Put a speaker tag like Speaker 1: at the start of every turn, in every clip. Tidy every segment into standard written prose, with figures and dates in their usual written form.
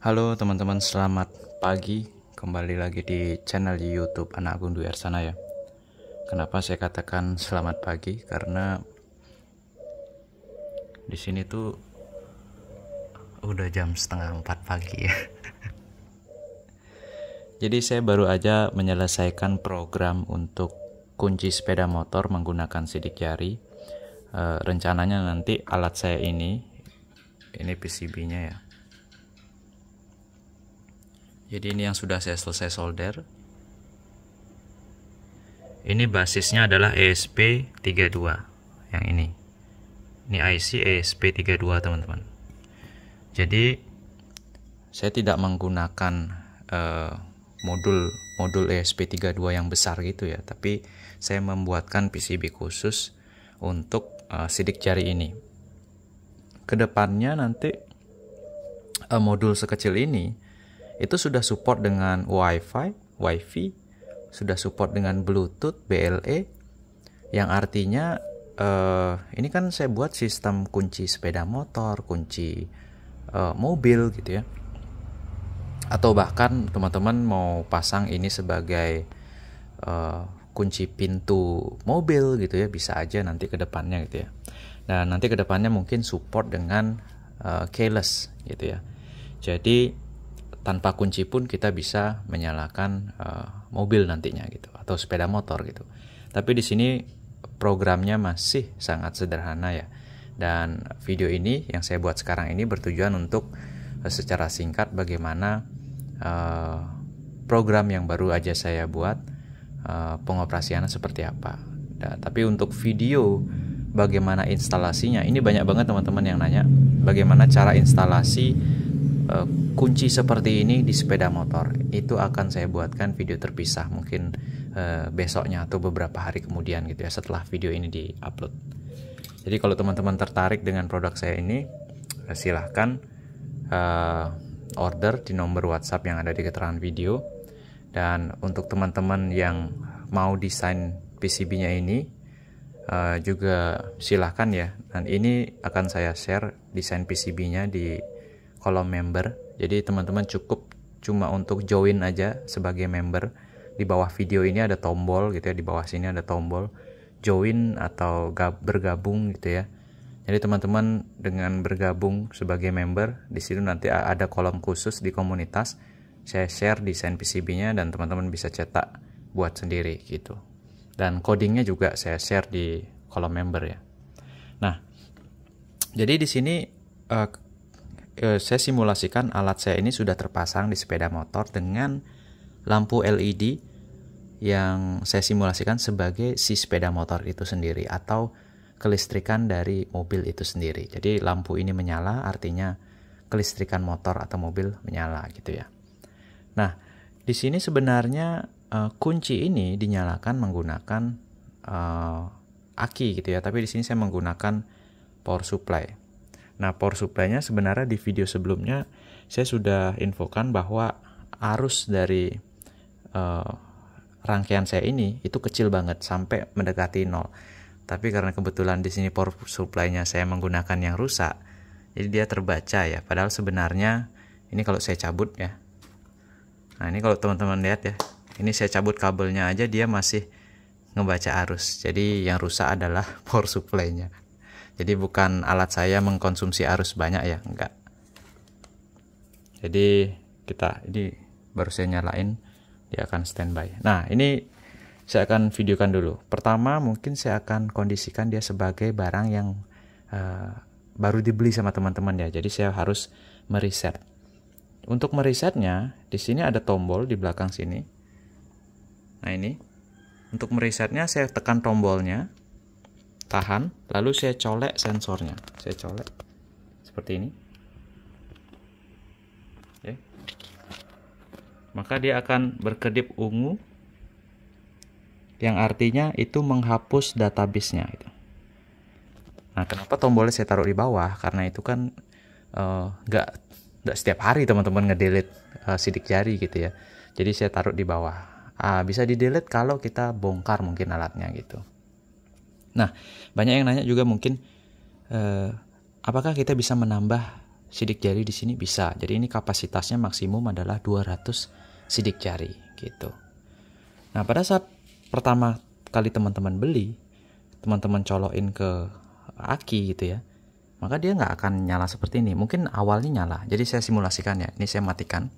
Speaker 1: Halo teman-teman, selamat pagi. Kembali lagi di channel di YouTube Anak Agung Dwi Arsana ya. Kenapa saya katakan selamat pagi? Karena di sini tuh udah jam setengah 4 pagi ya. Jadi saya baru aja menyelesaikan program untuk kunci sepeda motor menggunakan sidik jari. Rencananya nanti alat saya ini PCB-nya ya. Jadi ini yang sudah saya selesai solder. Ini basisnya adalah ESP32 yang ini. Ini IC ESP32 teman-teman. Jadi saya tidak menggunakan modul ESP32 yang besar gitu ya, tapi saya membuatkan PCB khusus untuk sidik jari ini. Kedepannya nanti modul sekecil ini itu sudah support dengan Wi-Fi, sudah support dengan Bluetooth, BLE, yang artinya ini kan saya buat sistem kunci sepeda motor, kunci mobil gitu ya. Atau bahkan teman-teman mau pasang ini sebagai kunci pintu mobil gitu ya, bisa aja nanti ke depannya gitu ya. Dan nanti ke depannya mungkin support dengan keyless gitu ya. Jadi tanpa kunci pun kita bisa menyalakan mobil nantinya gitu, atau sepeda motor gitu. Tapi di sini programnya masih sangat sederhana ya. Dan video ini yang saya buat sekarang ini bertujuan untuk secara singkat bagaimana program yang baru aja saya buat pengoperasiannya seperti apa. Tapi untuk video bagaimana instalasinya, ini banyak banget teman-teman yang nanya bagaimana cara instalasi kunci seperti ini di sepeda motor. Itu akan saya buatkan video terpisah mungkin besoknya atau beberapa hari kemudian gitu ya, setelah video ini di-upload. Jadi kalau teman-teman tertarik dengan produk saya ini, silahkan order di nomor WhatsApp yang ada di keterangan video. Dan untuk teman-teman yang mau desain PCB-nya ini juga silahkan ya. Dan ini akan saya share desain PCB-nya di kolom member. Jadi teman-teman cukup cuma untuk join aja sebagai member. Di bawah video ini ada tombol gitu ya, di bawah sini ada tombol join atau bergabung gitu ya. Jadi teman-teman dengan bergabung sebagai member, di situ nanti ada kolom khusus di komunitas. Saya share desain PCB-nya dan teman-teman bisa cetak buat sendiri gitu. Dan codingnya juga saya share di kolom member ya. Nah, jadi di sini saya simulasikan alat saya ini sudah terpasang di sepeda motor dengan lampu LED yang saya simulasikan sebagai si sepeda motor itu sendiri atau kelistrikan dari mobil itu sendiri. Jadi lampu ini menyala artinya kelistrikan motor atau mobil menyala gitu ya. Nah, di sini sebenarnya kunci ini dinyalakan menggunakan aki gitu ya, tapi di sini saya menggunakan power supply. Nah, power supply-nya sebenarnya di video sebelumnya saya sudah infokan bahwa arus dari rangkaian saya ini itu kecil banget sampai mendekati 0. Tapi karena kebetulan di sini power supply-nya saya menggunakan yang rusak, jadi dia terbaca ya. Padahal sebenarnya ini kalau saya cabut ya. Nah, ini kalau teman-teman lihat ya, ini saya cabut kabelnya aja dia masih ngebaca arus. Jadi yang rusak adalah power supply-nya. Jadi bukan alat saya mengkonsumsi arus banyak ya, enggak. Jadi ini baru saya nyalain, dia akan standby. Nah, ini saya akan videokan dulu. Pertama mungkin saya akan kondisikan dia sebagai barang yang baru dibeli sama teman-teman ya. Jadi saya harus mereset. Untuk meresetnya, di sini ada tombol di belakang sini. Nah, ini untuk meresetnya saya tekan tombolnya, tahan, lalu saya colek sensornya. Saya colek seperti ini. Oke. Maka dia akan berkedip ungu, yang artinya itu menghapus database-nya. Nah, kenapa tombolnya saya taruh di bawah? Karena itu kan nggak setiap hari teman-teman ngedelete sidik jari gitu ya. Jadi saya taruh di bawah. Bisa di-delete kalau kita bongkar mungkin alatnya gitu. Nah, banyak yang nanya juga mungkin apakah kita bisa menambah sidik jari di sini bisa. Jadi ini kapasitasnya maksimum adalah 200 sidik jari gitu. Nah, pada saat pertama kali teman-teman beli, teman-teman colokin ke aki gitu ya, maka dia nggak akan nyala seperti ini. Mungkin awalnya nyala. Jadi saya simulasikan ya. Ini saya matikan.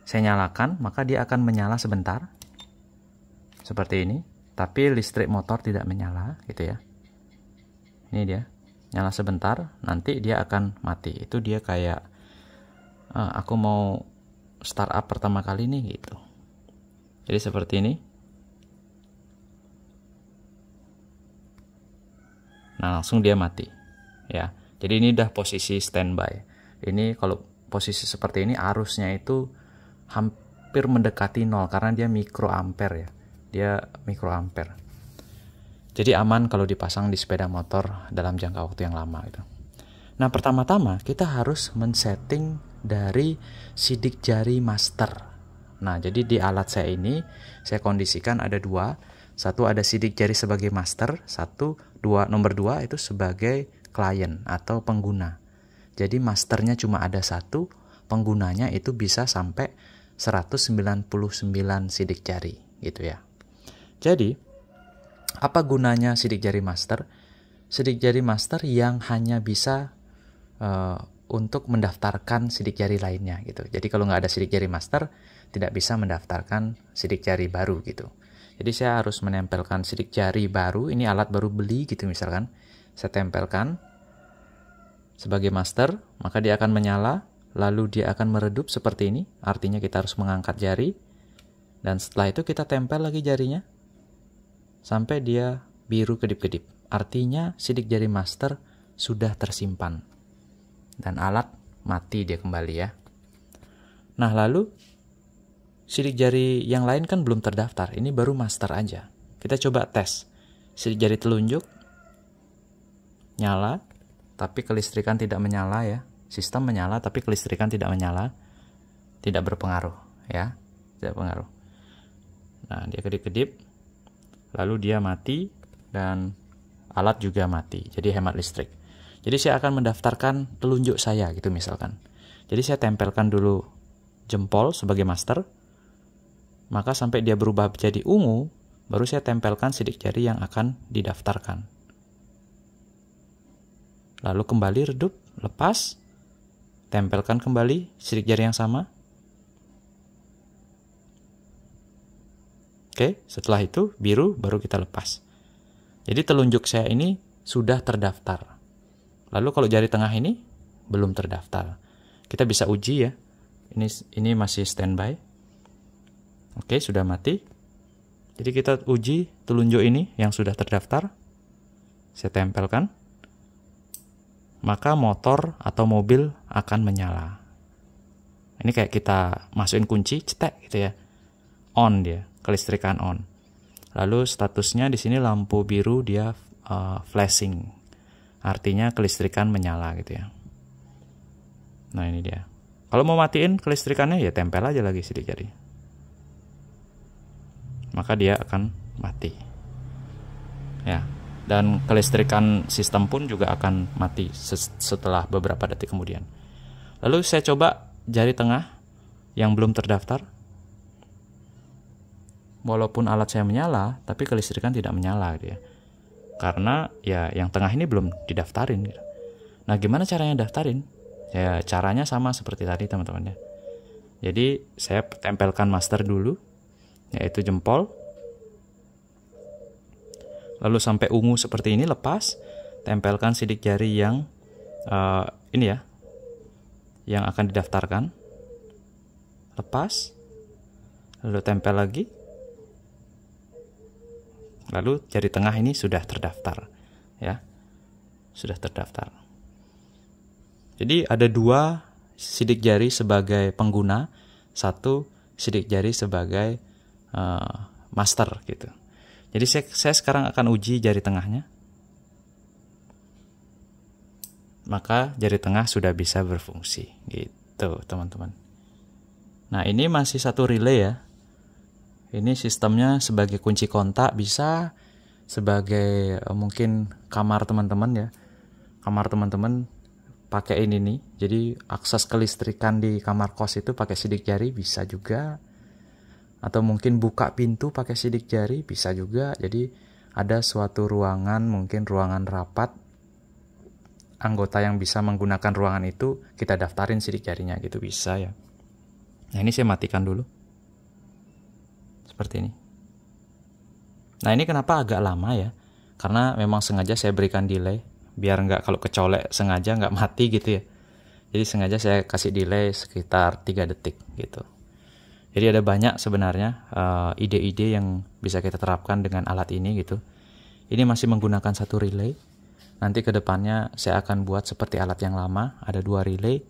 Speaker 1: Saya nyalakan, maka dia akan menyala sebentar. Seperti ini. Tapi listrik motor tidak menyala gitu ya. Ini dia. Nyala sebentar, nanti dia akan mati. Itu dia kayak aku mau startup pertama kali nih gitu. Jadi seperti ini. Nah, langsung dia mati. Ya. Jadi ini udah posisi standby. Ini kalau posisi seperti ini arusnya itu hampir mendekati 0 karena dia mikroampere ya. Dia mikroampere. Jadi aman kalau dipasang di sepeda motor dalam jangka waktu yang lama gitu. Nah, pertama-tama kita harus men-setting dari sidik jari master. Nah, jadi di alat saya ini saya kondisikan ada 2. Satu ada sidik jari sebagai master, nomor 2 itu sebagai klien atau pengguna. Jadi masternya cuma ada 1, penggunanya itu bisa sampai 199 sidik jari gitu ya. Jadi apa gunanya sidik jari master? Sidik jari master yang hanya bisa untuk mendaftarkan sidik jari lainnya gitu. Jadi kalau nggak ada sidik jari master, tidak bisa mendaftarkan sidik jari baru gitu. Jadi saya harus menempelkan sidik jari baru. Ini alat baru beli gitu misalkan. Saya tempelkan sebagai master, maka dia akan menyala. Lalu dia akan meredup seperti ini. Artinya kita harus mengangkat jari. Dan setelah itu kita tempel lagi jarinya sampai dia biru kedip-kedip. Artinya sidik jari master sudah tersimpan. Dan alat mati dia kembali ya. Nah, lalu sidik jari yang lain kan belum terdaftar. Ini baru master aja. Kita coba tes. Sidik jari telunjuk nyala, tapi kelistrikan tidak menyala ya. Sistem menyala tapi kelistrikan tidak menyala. Tidak berpengaruh ya. Tidak berpengaruh. Nah, dia kedip-kedip. Lalu dia mati dan alat juga mati. Jadi hemat listrik. Jadi saya akan mendaftarkan telunjuk saya gitu misalkan. Jadi saya tempelkan dulu jempol sebagai master. Maka sampai dia berubah jadi ungu, baru saya tempelkan sidik jari yang akan didaftarkan. Lalu kembali redup, lepas, tempelkan kembali sidik jari yang sama. Oke, setelah itu biru baru kita lepas. Jadi telunjuk saya ini sudah terdaftar. Lalu kalau jari tengah ini belum terdaftar. Kita bisa uji ya. Ini masih standby. Oke, sudah mati. Jadi kita uji telunjuk ini yang sudah terdaftar. Saya tempelkan. Maka motor atau mobil akan menyala. Ini kayak kita masukin kunci, cetek gitu ya. On dia. Kelistrikan on. Lalu statusnya di sini lampu biru dia flashing. Artinya kelistrikan menyala gitu ya. Nah, ini dia. Kalau mau matiin kelistrikannya ya tempel aja lagi sidik jari. Maka dia akan mati. Ya. Dan kelistrikan sistem pun juga akan mati setelah beberapa detik kemudian. Lalu saya coba jari tengah yang belum terdaftar. Walaupun alat saya menyala, tapi kelistrikan tidak menyala gitu ya. Karena ya yang tengah ini belum didaftarin gitu. Nah, gimana caranya daftarin? Ya caranya sama seperti tadi teman-teman ya. Jadi saya tempelkan master dulu, yaitu jempol. Lalu sampai ungu seperti ini lepas, tempelkan sidik jari yang ini ya, yang akan didaftarkan. Lepas, lalu tempel lagi. Lalu jari tengah ini sudah terdaftar ya. Sudah terdaftar. Jadi ada 2 sidik jari sebagai pengguna, 1 sidik jari sebagai master gitu. Jadi saya sekarang akan uji jari tengahnya. Maka jari tengah sudah bisa berfungsi gitu, teman-teman. Nah, ini masih 1 relay ya. Ini sistemnya sebagai kunci kontak, bisa sebagai mungkin kamar teman-teman ya. Kamar teman-teman pakai ini nih, jadi akses kelistrikan di kamar kos itu pakai sidik jari bisa juga, atau mungkin buka pintu pakai sidik jari bisa juga. Jadi ada suatu ruangan, mungkin ruangan rapat, anggota yang bisa menggunakan ruangan itu kita daftarin sidik jarinya gitu, bisa ya. Nah ini saya matikan dulu seperti ini. Nah ini kenapa agak lama ya, karena memang sengaja saya berikan delay biar nggak, kalau kecolek sengaja nggak mati gitu ya. Jadi sengaja saya kasih delay sekitar 3 detik gitu. Jadi ada banyak sebenarnya ide-ide yang bisa kita terapkan dengan alat ini gitu. Ini masih menggunakan satu relay. Nanti kedepannya saya akan buat seperti alat yang lama, ada 2 relay.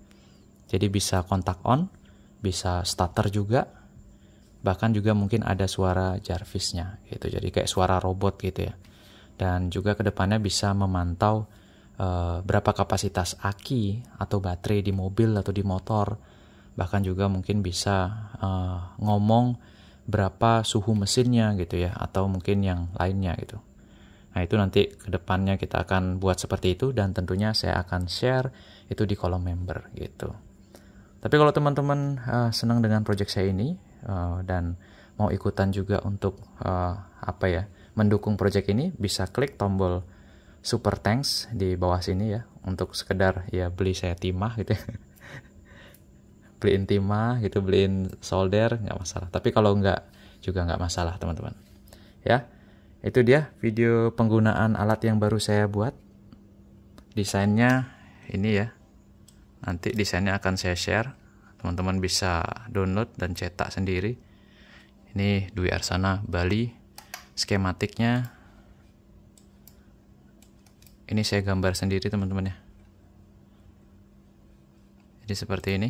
Speaker 1: Jadi bisa kontak on, bisa starter juga, bahkan juga mungkin ada suara Jarvisnya gitu. Jadi kayak suara robot gitu ya. Dan juga kedepannya bisa memantau berapa kapasitas aki atau baterai di mobil atau di motor. Bahkan juga mungkin bisa ngomong berapa suhu mesinnya gitu ya, atau mungkin yang lainnya gitu. Nah itu nanti kedepannya kita akan buat seperti itu, dan tentunya saya akan share itu di kolom member gitu. Tapi kalau teman-teman senang dengan project saya ini dan mau ikutan juga untuk mendukung project ini, bisa klik tombol super thanks di bawah sini ya, untuk sekedar ya beli saya timah gitu ya. Beliin timah gitu, beliin solder, nggak masalah. Tapi kalau nggak juga nggak masalah teman-teman ya. Itu dia video penggunaan alat yang baru saya buat. Desainnya ini ya, nanti desainnya akan saya share, teman-teman bisa download dan cetak sendiri. Ini Dwi Arsana Bali. Skematiknya ini saya gambar sendiri teman-teman ya. Jadi seperti ini,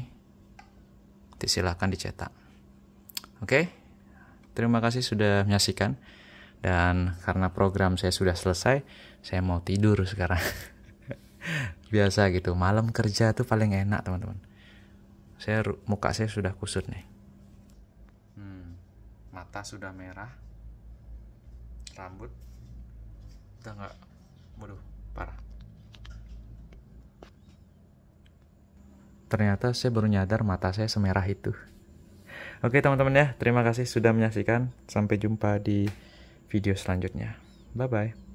Speaker 1: silahkan dicetak. Oke, terima kasih sudah menyaksikan. Dan karena program saya sudah selesai, saya mau tidur sekarang. Biasa gitu, malam kerja tuh paling enak teman-teman. Muka saya sudah kusut nih. Mata sudah merah. Rambut udah nggak, waduh parah. Ternyata saya baru nyadar mata saya semerah itu. Oke teman-teman ya, terima kasih sudah menyaksikan. Sampai jumpa di video selanjutnya. Bye bye.